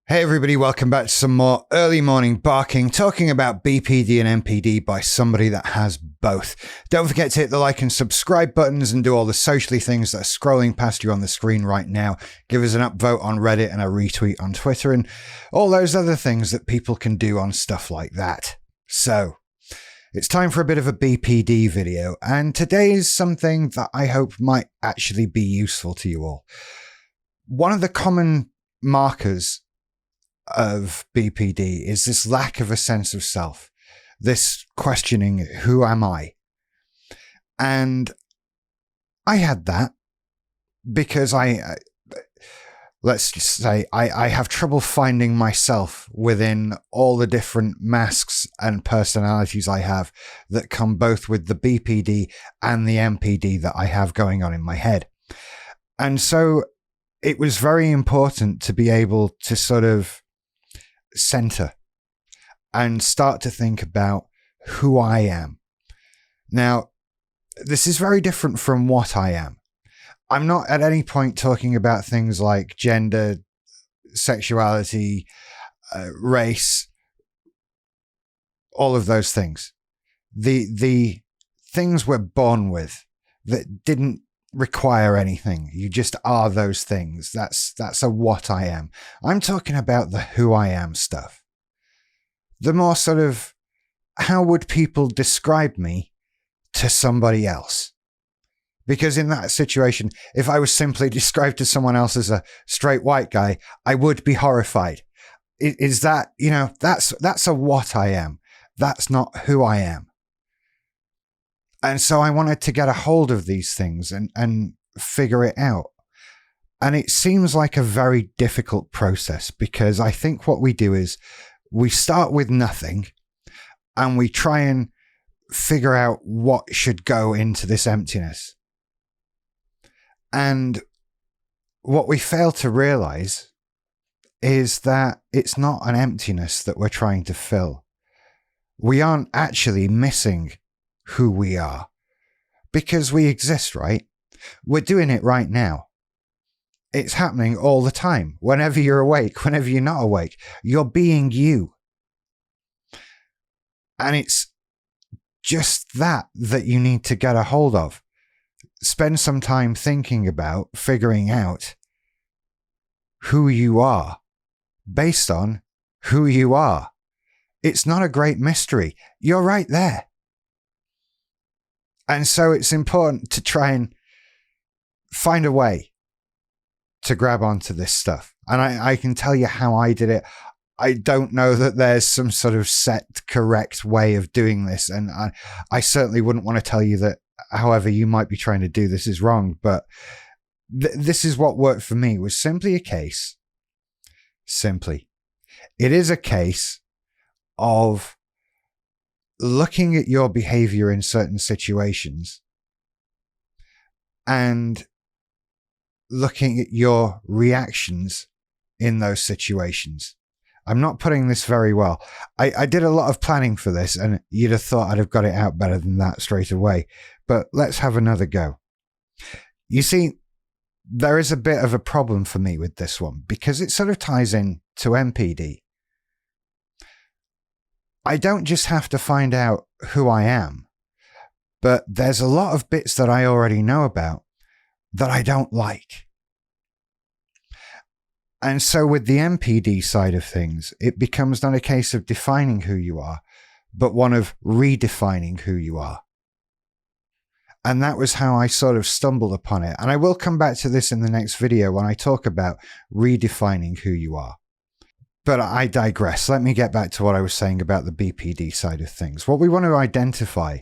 Hey everybody, welcome back to some more early morning barking, talking about BPD and MPD by somebody that has both. Don't forget to hit the like and subscribe buttons and do all the socially things that are scrolling past you on the screen right now. Give us an upvote on Reddit and a retweet on Twitter and all those other things that people can do on stuff like that. So, it's time for a bit of a BPD video, and today is something that I hope might actually be useful to you all. One of the common markers of BPD is this lack of a sense of self, this questioning, who am I? And I had that because let's just say I have trouble finding myself within all the different masks and personalities I have that come both with the BPD and the MPD that I have going on in my head. And so it was very important to be able to sort of center and start to think about who I am. Now, this is very different from what I am. I'm not at any point talking about things like gender, sexuality, race, all of those things. The things we're born with that didn't require anything. You just are those things. That's a what I am. I'm talking about the who I am stuff. The more sort of, how would people describe me to somebody else? Because in that situation, if I was simply described to someone else as a straight white guy, I would be horrified. Is that, that's a what I am. That's not who I am. And so I wanted to get a hold of these things and figure it out. And it seems like a very difficult process, because I think what we do is we start with nothing and we try and figure out what should go into this emptiness. And what we fail to realize is that it's not an emptiness that we're trying to fill. We aren't actually missing who we are, because we exist, right? We're doing it right now. It's happening all the time. Whenever you're awake, whenever you're not awake, you're being you. And it's just that you need to get a hold of. Spend some time thinking about figuring out who you are based on who you are. It's not a great mystery. You're right there. And so it's important to try and find a way to grab onto this stuff. And I can tell you how I did it. I don't know that there's some sort of set, correct way of doing this. And I certainly wouldn't want to tell you that however you might be trying to do this is wrong. But this is what worked for me, was simply a case. It is a case of looking at your behavior in certain situations and looking at your reactions in those situations. I'm not putting this very well. I did a lot of planning for this, and you'd have thought I'd have got it out better than that straight away. But let's have another go. You see, there is a bit of a problem for me with this one, because it sort of ties in to MPD. I don't just have to find out who I am, but there's a lot of bits that I already know about that I don't like. And so with the MPD side of things, it becomes not a case of defining who you are, but one of redefining who you are. And that was how I sort of stumbled upon it. And I will come back to this in the next video when I talk about redefining who you are. But I digress. Let me get back to what I was saying about the BPD side of things. What we want to identify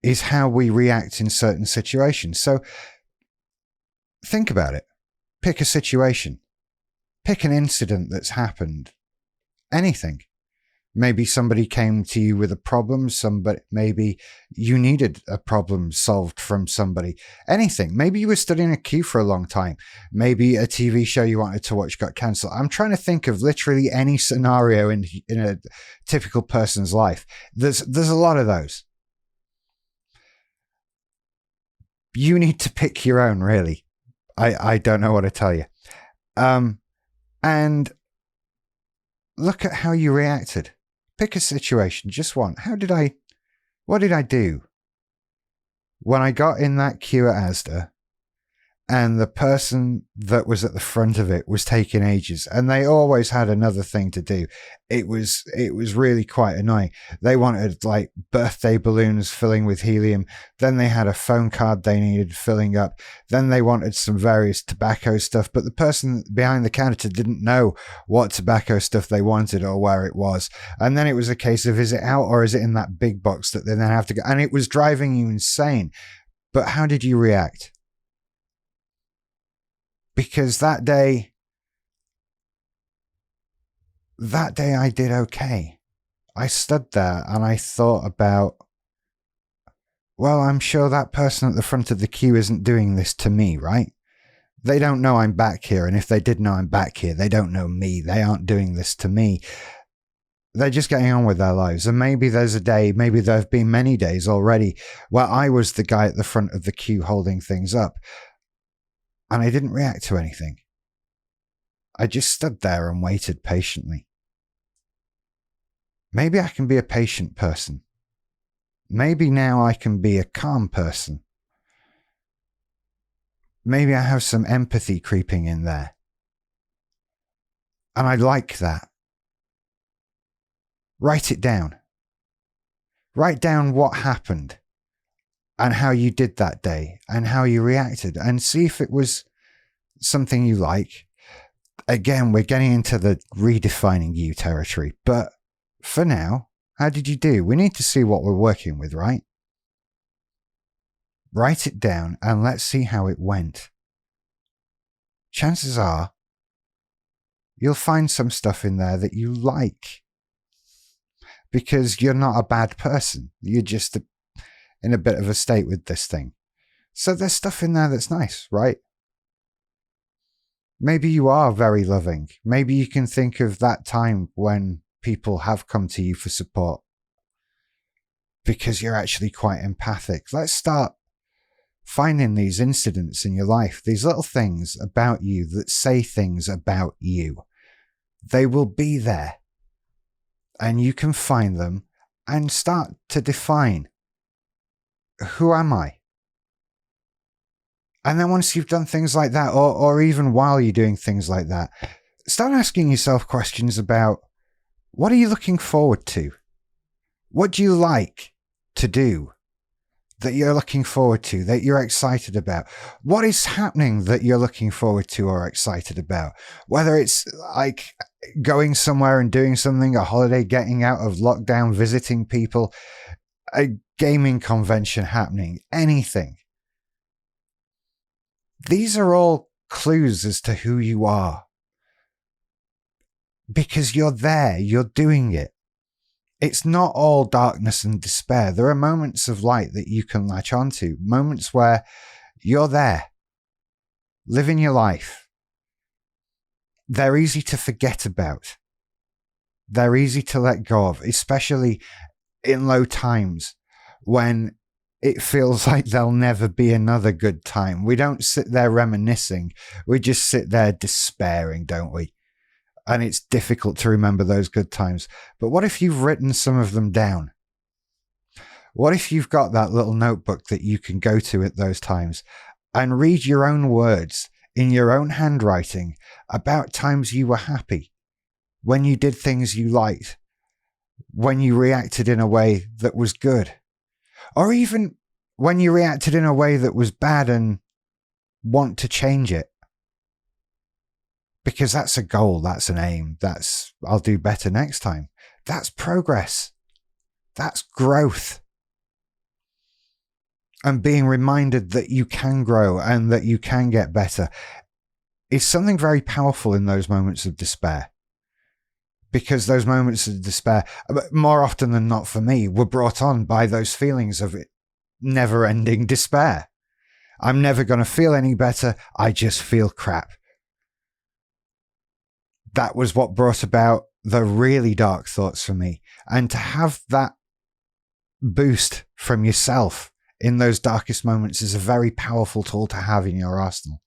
is how we react in certain situations. So think about it. Pick a situation. Pick an incident that's happened. Anything. Maybe somebody came to you with a problem. Maybe you needed a problem solved from somebody. Anything. Maybe you were stood in a queue for a long time. Maybe a TV show you wanted to watch got cancelled. I'm trying to think of literally any scenario in a typical person's life. There's a lot of those. You need to pick your own, really. I don't know what to tell you. And look at how you reacted. Pick a situation, just one. What did I do? When I got in that queue at Asda, and the person that was at the front of it was taking ages, and they always had another thing to do. It was really quite annoying. They wanted like birthday balloons filling with helium. Then they had a phone card they needed filling up. Then they wanted some various tobacco stuff, but the person behind the counter didn't know what tobacco stuff they wanted or where it was. And then it was a case of, is it out or is it in that big box that they then have to go? And it was driving you insane. But how did you react? Because that day I did okay. I stood there and I thought about, well, I'm sure that person at the front of the queue isn't doing this to me, right? They don't know I'm back here. And if they did know I'm back here, they don't know me. They aren't doing this to me. They're just getting on with their lives. And maybe there's a day, maybe there have been many days already where I was the guy at the front of the queue holding things up. And I didn't react to anything. I just stood there and waited patiently. Maybe I can be a patient person. Maybe now I can be a calm person. Maybe I have some empathy creeping in there. And I like that. Write it down. Write down what happened and how you did that day and how you reacted, and see if it was something you like. Again, we're getting into the redefining you territory, but for now, how did you do? We need to see what we're working with, right? Write it down and let's see how it went. Chances are you'll find some stuff in there that you like, because you're not a bad person. You're just in a bit of a state with this thing. So there's stuff in there that's nice, right? Maybe you are very loving. Maybe you can think of that time when people have come to you for support because you're actually quite empathic. Let's start finding these incidents in your life, these little things about you that say things about you. They will be there, and you can find them and start to define, who am I? And then once you've done things like that, or even while you're doing things like that, start asking yourself questions about, what are you looking forward to? What do you like to do that you're looking forward to, that you're excited about? What is happening that you're looking forward to or excited about? Whether it's like going somewhere and doing something, a holiday, getting out of lockdown, visiting people, a gaming convention happening, anything. These are all clues as to who you are. Because you're there, you're doing it. It's not all darkness and despair. There are moments of light that you can latch onto, moments where you're there, living your life. They're easy to forget about. They're easy to let go of, especially in low times when it feels like there'll never be another good time. We don't sit there reminiscing. We just sit there despairing, don't we? And it's difficult to remember those good times. But what if you've written some of them down? What if you've got that little notebook that you can go to at those times and read your own words in your own handwriting about times you were happy, when you did things you liked, when you reacted in a way that was good? Or even when you reacted in a way that was bad and want to change it. Because that's a goal, that's an aim, that's, I'll do better next time. That's progress. That's growth. And being reminded that you can grow and that you can get better is something very powerful in those moments of despair. Because those moments of despair, more often than not for me, were brought on by those feelings of never-ending despair. I'm never going to feel any better. I just feel crap. That was what brought about the really dark thoughts for me. And to have that boost from yourself in those darkest moments is a very powerful tool to have in your arsenal.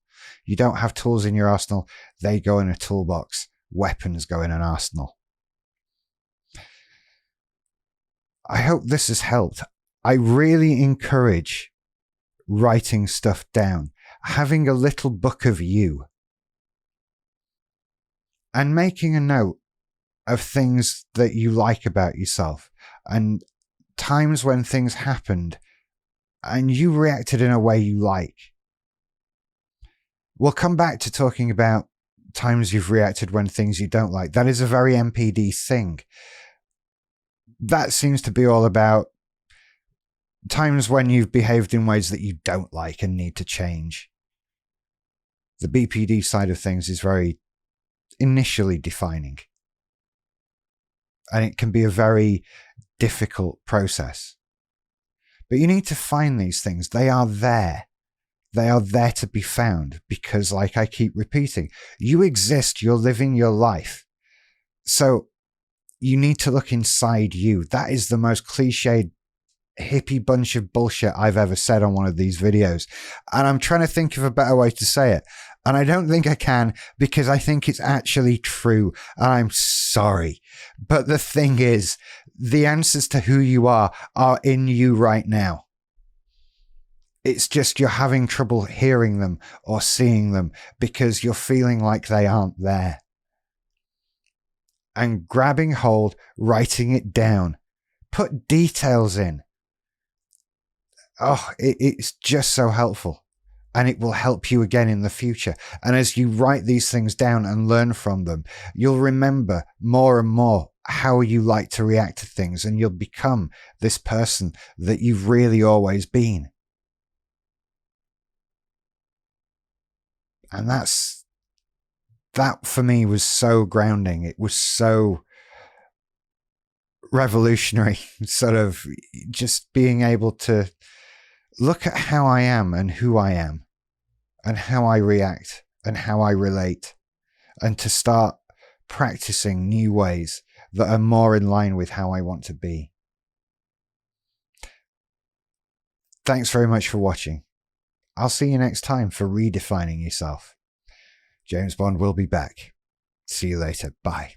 You don't have tools in your arsenal, they go in a toolbox. Weapons go in an arsenal. I hope this has helped. I really encourage writing stuff down, having a little book of you, and making a note of things that you like about yourself and times when things happened and you reacted in a way you like. We'll come back to talking about times you've reacted when things you don't like. That is a very MPD thing. That seems to be all about times when you've behaved in ways that you don't like and need to change. The BPD side of things is very initially defining. And it can be a very difficult process. But you need to find these things. They are there. They are there to be found because, like I keep repeating, you exist, you're living your life. So you need to look inside you. That is the most cliched hippie bunch of bullshit I've ever said on one of these videos. And I'm trying to think of a better way to say it. And I don't think I can because I think it's actually true. And I'm sorry. But the thing is, the answers to who you are in you right now. It's just you're having trouble hearing them or seeing them because you're feeling like they aren't there. And grabbing hold, writing it down, put details in. Oh, it's just so helpful. And it will help you again in the future. And as you write these things down and learn from them, you'll remember more and more how you like to react to things. And you'll become this person that you've really always been. And that for me was so grounding. It was so revolutionary, sort of just being able to look at how I am and who I am and how I react and how I relate, and to start practicing new ways that are more in line with how I want to be. Thanks very much for watching. I'll see you next time for Redefining Yourself. James Bond will be back. See you later. Bye.